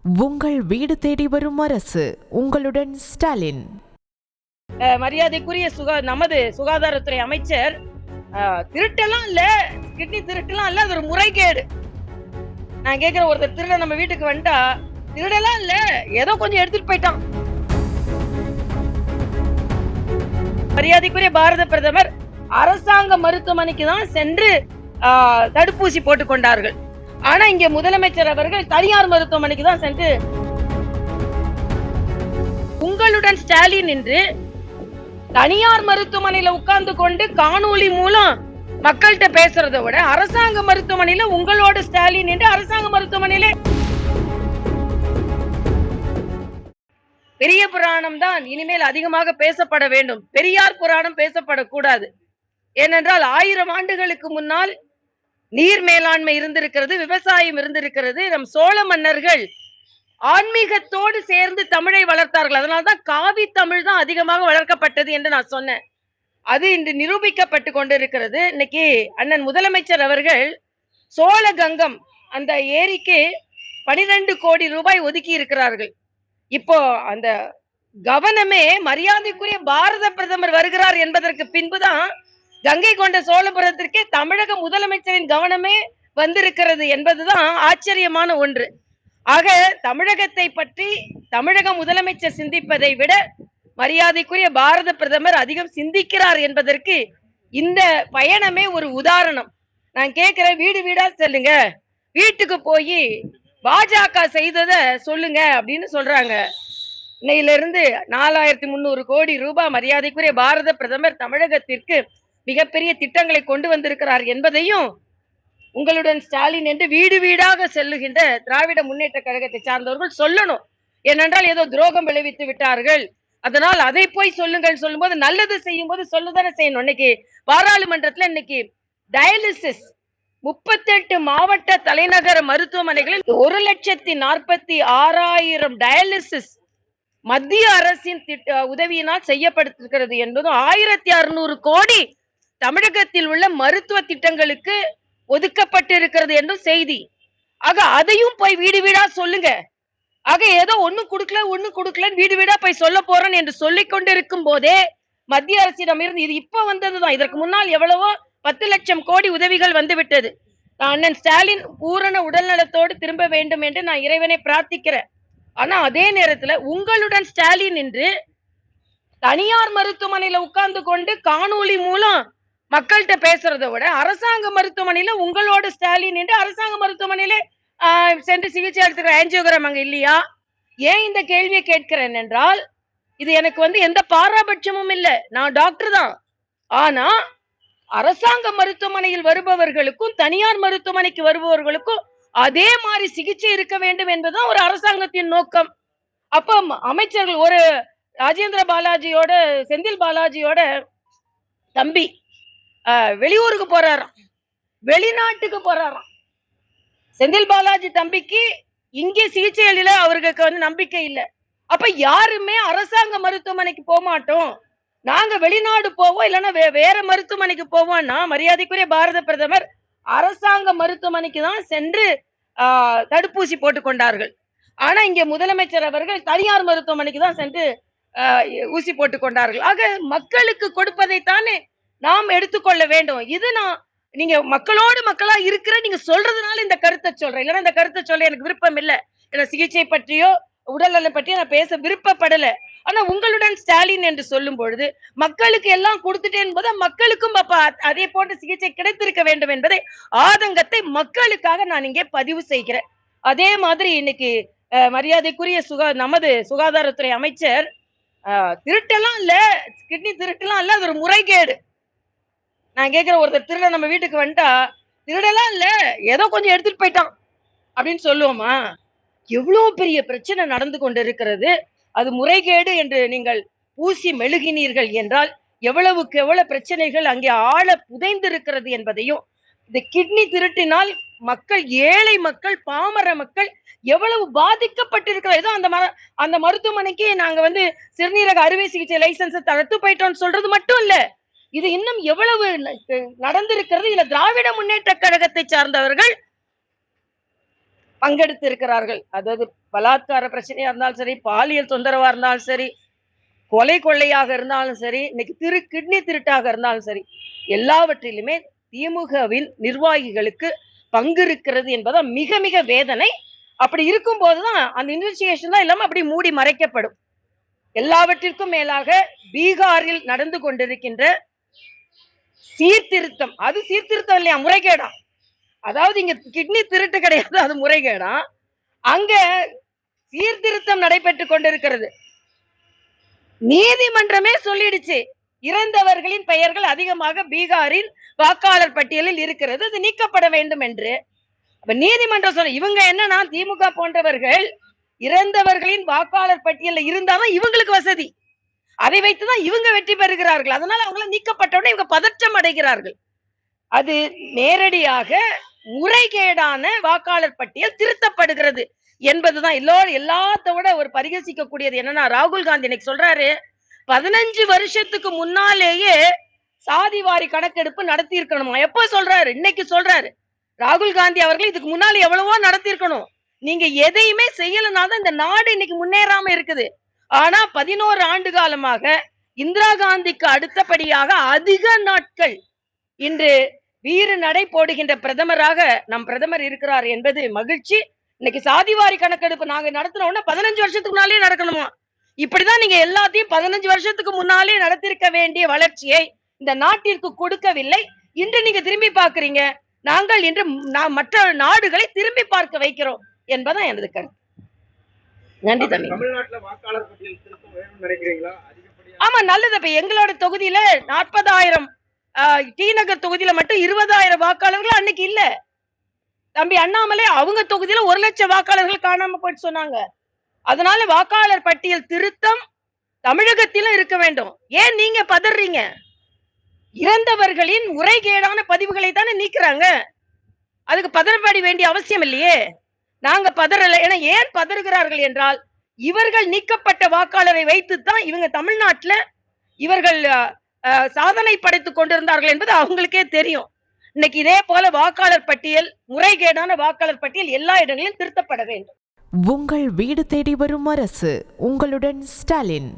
உங்கள் வீடு தேடி வரும் அரசு, உங்களுடன் ஸ்டாலின். மரியாதைக்குரிய நமது சுகாதாரத்துறை அமைச்சர் திருட்டெல்லாம் இல்ல, கிட்னி திருட்டெல்லாம் இல்ல, அது ஒரு முறைகேடு. நான் கேக்குற, ஒருத்தர் திருட நம்ம வீட்டுக்கு வந்துட்டா திருடெல்லாம் இல்ல, ஏதோ கொஞ்சம் எடுத்துட்டு போயிட்டான். மரியாதைக்குரிய பாரத பிரதமர் அரசாங்க மருத்துவமனைக்கு தான் சென்று தடுப்பூசி போட்டுக் கொண்டார்கள். ஆனா இங்க முதலமைச்சர் அவர்கள் தனியார் மருத்துவமனைக்கு தான் சென்று உங்களுடன் ஸ்டாலின் என்று தனியார் மருத்துவமனையில உட்கார்ந்து கொண்டு காணொலி மூலம் மக்கள்கிட்ட பேசுறதை விட அரசாங்க மருத்துவமனையில உங்களோட ஸ்டாலின் என்று அரசாங்க மருத்துவமனையில பெரிய புராணம் தான் இனிமேல் அதிகமாக பேசப்பட வேண்டும். பெரியார் புராணம் பேசப்படக்கூடாது. ஏனென்றால் 1000 ஆண்டுகளுக்கு முன்னால் நீர் மேலாண்மை இருந்திருக்கிறது, விவசாயம் இருந்திருக்கிறது. நம் சோழ மன்னர்கள் ஆன்மீகத்தோடு சேர்ந்து தமிழை வளர்த்தார்கள். அதனால்தான் காவி தமிழ் தான் அதிகமாக வளர்க்கப்பட்டது என்று நான் சொன்னேன். அது இன்று நிரூபிக்கப்பட்டு கொண்டிருக்கிறது. இன்னைக்கு அண்ணன் முதலமைச்சர் அவர்கள் சோழ கங்கம் அந்த ஏரிக்கு 12 கோடி ரூபாய் ஒதுக்கி இருக்கிறார்கள். இப்போ அந்த கவனமே மரியாதைக்குரிய பாரத பிரதமர் வருகிறார் என்பதற்கு பின்புதான் கங்கை கொண்ட சோழபுரத்திற்கே தமிழக முதலமைச்சரின் கவனமே வந்திருக்கிறது என்பதுதான் ஆச்சரியமான ஒன்று. ஆக தமிழகத்தை பற்றி தமிழக முதலமைச்சர் சிந்திப்பதை விட மரியாதைக்குரிய பாரத பிரதமர் அதிகம் சிந்திக்கிறார் என்பதற்கு இந்த பயணமே ஒரு உதாரணம். நான் கேட்கிறேன், வீடு வீடா செல்லுங்க, வீட்டுக்கு போய் பாஜக செய்ததை சொல்லுங்க அப்படின்னு சொல்றாங்க. இன்னையிலிருந்து 4300 கோடி ரூபாய் மரியாதைக்குரிய பாரத பிரதமர் தமிழகத்திற்கு மிகப்பெரிய திட்டங்களை கொண்டு வந்திருக்கிறார் என்பதையும் உங்களுடன் ஸ்டாலின் என்று வீடு வீடாக செல்லுகின்ற திராவிட முன்னேற்ற கழகத்தை சார்ந்தவர்கள் சொல்லணும். ஏனென்றால் ஏதோ துரோகம் விளைவித்து விட்டார்கள், அதனால் அதை போய் சொல்லுங்கள். சொல்லும் போது நல்லது செய்யும் போது சொல்லுதானே செய்யணும். இன்னைக்கு பாராளுமன்றத்துல இன்னைக்கு டயாலிசிஸ் 38 மாவட்ட தலைநகர மருத்துவமனைகளில் 1,46,000 டயாலிசிஸ் மத்திய அரசின் உதவியினால் செய்யப்பட்டிருக்கிறது என்பதும் 1600 கோடி தமிழகத்தில் உள்ள மருத்துவ திட்டங்களுக்கு ஒதுக்கப்பட்டிருக்கிறது என்றும் செய்தி. ஆக அதையும் போய் வீடு வீடா சொல்லுங்க. ஆக ஏதோ ஒண்ணு கொடுக்கல வீடு வீடா போய் சொல்ல போறேன் என்று சொல்லிக் கொண்டிருக்கும் போதே மத்திய அரசிடம் இருந்து இது இப்ப வந்ததுதான். இதற்கு முன்னால் எவ்வளவோ 10 லட்சம் கோடி உதவிகள் வந்து விட்டது. அண்ணன் ஸ்டாலின் பூரண உடல்நலத்தோடு திரும்ப வேண்டும் என்று நான் இறைவனை பிரார்த்திக்கிறேன். ஆனா அதே நேரத்துல உங்களுடன் ஸ்டாலின் என்று தனியார் மருத்துவமனையில உட்கார்ந்து கொண்டு காணொலி மூலம் மக்கள்கிட்ட பேசுறதை விட அரசாங்க மருத்துவமனையில உங்களோட ஸ்டாலின் என்று அரசாங்க மருத்துவமனையில சென்று சிகிச்சை எடுத்துக்கிற ஆஞ்சியோகிராம் அங்க இல்லையா? ஏன் இந்த கேள்வியை கேட்கிறேன் என்றால், இது எனக்கு எந்த பாராபட்சமும் இல்லை. நான் டாக்டர் தான். ஆனா அரசாங்க மருத்துவமனையில் வருபவர்களுக்கும் தனியார் மருத்துவமனைக்கு வருபவர்களுக்கும் அதே மாதிரி சிகிச்சை இருக்க வேண்டும் என்பதுதான் ஒரு அரசாங்கத்தின் நோக்கம். அப்ப அமைச்சர்கள் ஒரு ராஜேந்திர பாலாஜியோட செந்தில் பாலாஜியோட தம்பி வெளியூருக்கு போறாராம், வெளிநாட்டுக்கு போறாராம். செந்தில் பாலாஜி தம்பிக்கு இங்கே சிகிச்சைகளில அவர்களுக்கு நம்பிக்கை இல்லை. அப்ப யாருமே அரசாங்க மருத்துவமனைக்கு போக மாட்டோம், நாங்க வெளிநாடு போவோம், இல்லைன்னா வேற மருத்துவமனைக்கு போவோம்னா மரியாதைக்குரிய பாரத பிரதமர் அரசாங்க மருத்துவமனைக்கு தான் சென்று தடுப்பூசி போட்டுக் கொண்டார்கள். ஆனா இங்க முதலமைச்சர் அவர்கள் தனியார் மருத்துவமனைக்கு தான் சென்று ஊசி போட்டுக் கொண்டார்கள். ஆக மக்களுக்கு கொடுப்பதைத்தானே நாம் எடுத்துக்கொள்ள வேண்டும். இது நீங்க மக்களோடு மக்களா இருக்கிற நீங்க சொல்றதுனால இந்த கருத்தை சொல்றேன், இல்லைன்னா இந்த கருத்தை சொல்ல எனக்கு விருப்பம் இல்லை. சிகிச்சை பற்றியோ உடல்நலம் பற்றியோ நான் பேச விருப்பப்படல. ஆனா உங்களுடன் ஸ்டாலின் என்று சொல்லும் பொழுது மக்களுக்கு எல்லாம் கொடுத்துட்டேன் என்பதை மக்களுக்கும் அதே போன்ற சிகிச்சை கிடைத்திருக்க வேண்டும் என்பதை ஆதங்கத்தை மக்களுக்காக நான் இங்கே பதிவு செய்கிறேன். அதே மாதிரி இன்னைக்கு மரியாதைக்குரிய நமது சுகாதாரத்துறை அமைச்சர் திருட்டெல்லாம் இல்ல, கிட்னி திருட்டெல்லாம் இல்ல, அது ஒரு முறைகேடு. நான் கேக்குற, ஒருத்தர் திருட நம்ம வீட்டுக்கு வந்துட்டா திருடெல்லாம் இல்ல, ஏதோ கொஞ்சம் எடுத்துட்டு போயிட்டான் அப்படின்னு சொல்லுவோமா? எவ்வளவு பெரிய பிரச்சனை நடந்து கொண்டிருக்கிறது. அது முறைகேடு என்று நீங்கள் பூசி மெழுகினீர்கள் என்றால் எவ்வளவுக்கு எவ்வளவு பிரச்சனைகள் அங்கே ஆழ புதைந்திருக்கிறது என்பதையும், இந்த கிட்னி திருட்டினால் மக்கள், ஏழை மக்கள், பாமர மக்கள் எவ்வளவு பாதிக்கப்பட்டிருக்கிறது. ஏதோ அந்த மருத்துவமனைக்கு நாங்க சிறுநீரக அறுவை சிகிச்சை லைசன்ஸ் தடுத்து போயிட்டோம்னு சொல்றது மட்டும் இல்ல, இது இன்னும் எவ்வளவு நடந்திருக்கிறது. இதுல திராவிட முன்னேற்ற கழகத்தை சார்ந்தவர்கள் பங்கெடுத்து இருக்கிறார்கள். அதாவது பலாத்கார பிரச்சனையா இருந்தாலும் சரி, பாலியல் தொந்தரவா இருந்தாலும் சரி, கொலை கொள்ளையாக இருந்தாலும் சரி, இன்னைக்கு கிட்னி திருட்டாக இருந்தாலும் சரி, எல்லாவற்றிலுமே திமுகவின் நிர்வாகிகளுக்கு பங்கு இருக்கிறது என்பது மிக மிக வேதனை. அப்படி இருக்கும் போதுதான் அந்த இன்வெஸ்டிகேஷன் தான் இல்லாம அப்படி மூடி மறைக்கப்படும். எல்லாவற்றிற்கும் மேலாக பீகாரில் நடந்து கொண்டிருக்கின்ற சீர்திருத்தம், அது சீர்திருத்தம் இல்லையா, முறைகேடா. அதாவது இங்க கிட்னி திருட்டு கிடையாது, அது முறைகேடா. அங்க சீர்திருத்தம் நடைபெற்றுக் கொண்டிருக்கிறது. நீதிமன்றமே சொல்லிடுச்சு, இறந்தவர்களின் பெயர்கள் அதிகமாக பீகாரின் வாக்காளர் பட்டியலில் இருக்கிறது, அது நீக்கப்பட வேண்டும் என்று. அப்ப நீதிமன்றம் சொல்ல, இவங்க என்னன்னா திமுக போன்றவர்கள் இறந்தவர்களின் வாக்காளர் பட்டியலில் இருந்தாதான் இவங்களுக்கு வசதி, அதை வைத்துதான் இவங்க வெற்றி பெறுகிறார்கள். அதனால அவங்கள நீக்கப்பட்டவுடனே இவங்க பதற்றம் அடைகிறார்கள். அது நேரடியாக முறைகேடான வாக்காளர் பட்டியல் திருத்தப்படுகிறது என்பதுதான். எல்லாத்தோட ஒரு பரிகசிக்க கூடியது என்னன்னா, ராகுல் காந்தி இன்னைக்கு சொல்றாரு, 15 வருஷத்துக்கு முன்னாலேயே சாதிவாரி கணக்கெடுப்பு நடத்தி இருக்கணுமா. எப்ப சொல்றாரு? இன்னைக்கு சொல்றாரு. ராகுல் காந்தி அவர்கள் இதுக்கு முன்னால எவ்வளவோ நடத்தி இருக்கணும். நீங்க எதையுமே செய்யலனாதான் இந்த நாடு இன்னைக்கு முன்னேறாம இருக்குது. ஆனா 11 ஆண்டு காலமாக இந்திரா காந்திக்கு அடுத்தபடியாக அதிக நாட்கள் இன்று வீறு நடை போடுகின்ற பிரதமராக நம் பிரதமர் இருக்கிறார் என்பது மகிழ்ச்சி. இன்னைக்கு சாதிவாரி கணக்கெடுப்பு நாங்க நடத்தினோம்னா 15 வருஷத்துக்கு முன்னாலே நடக்கணுமா. இப்படிதான் நீங்க எல்லாத்தையும் 15 வருஷத்துக்கு முன்னாலே நடத்திருக்க வேண்டிய வளர்ச்சியை இந்த நாட்டிற்கு கொடுக்கவில்லை. இன்று நீங்க திரும்பி பார்க்கறீங்க. நாங்கள் இன்று மற்ற நாடுகளை திரும்பி பார்க்க வைக்கிறோம் என்பதான் எனது கருத்து. நன்றி தம்பி. தமிழ்நாட்டுல வாக்காளர் பட்டியல் திருத்தம் வேணும்னு நினைக்கிறீங்களா? ஆமா, நல்லது. இப்ப எங்களோட தொகுதியில 40,000, டி நகர் தொகுதியில மட்டும் 20,000 வாக்காளர்கள் அன்னைக்கு இல்ல. தம்பி அண்ணாமலை அவங்க தொகுதியில 1 லட்சம் வாக்காளர்கள் காணாம போயிட்டு சொன்னாங்க. அதனால வாக்காளர் பட்டியல் திருத்தம் தமிழகத்திலும் இருக்க வேண்டும். ஏன் நீங்க பதறீங்க? இறந்தவர்களின் முறைகேடான பதிவுகளை தானே நீக்குறாங்க. அதுக்கு பதறப்பட வேண்டிய அவசியம் இல்லையே. நாங்க பதறல. ஏன் பதறுகிறார்கள் என்றால், இவர்கள் நீக்கப்பட்ட வாக்காளரை வைத்துத்தான் இவங்க தமிழ்நாட்டுல இவர்கள் சாதனை படைத்துக் கொண்டிருந்தார்கள் என்பது அவங்களுக்கே தெரியும். இன்னைக்கு இதே போல வாக்காளர் பட்டியல், முறைகேடான வாக்காளர் பட்டியல் எல்லா இடங்களிலும் திருத்தப்பட வேண்டும். உங்கள் வீடு தேடி வரும் அரசு. உங்களுடன் ஸ்டாலின்.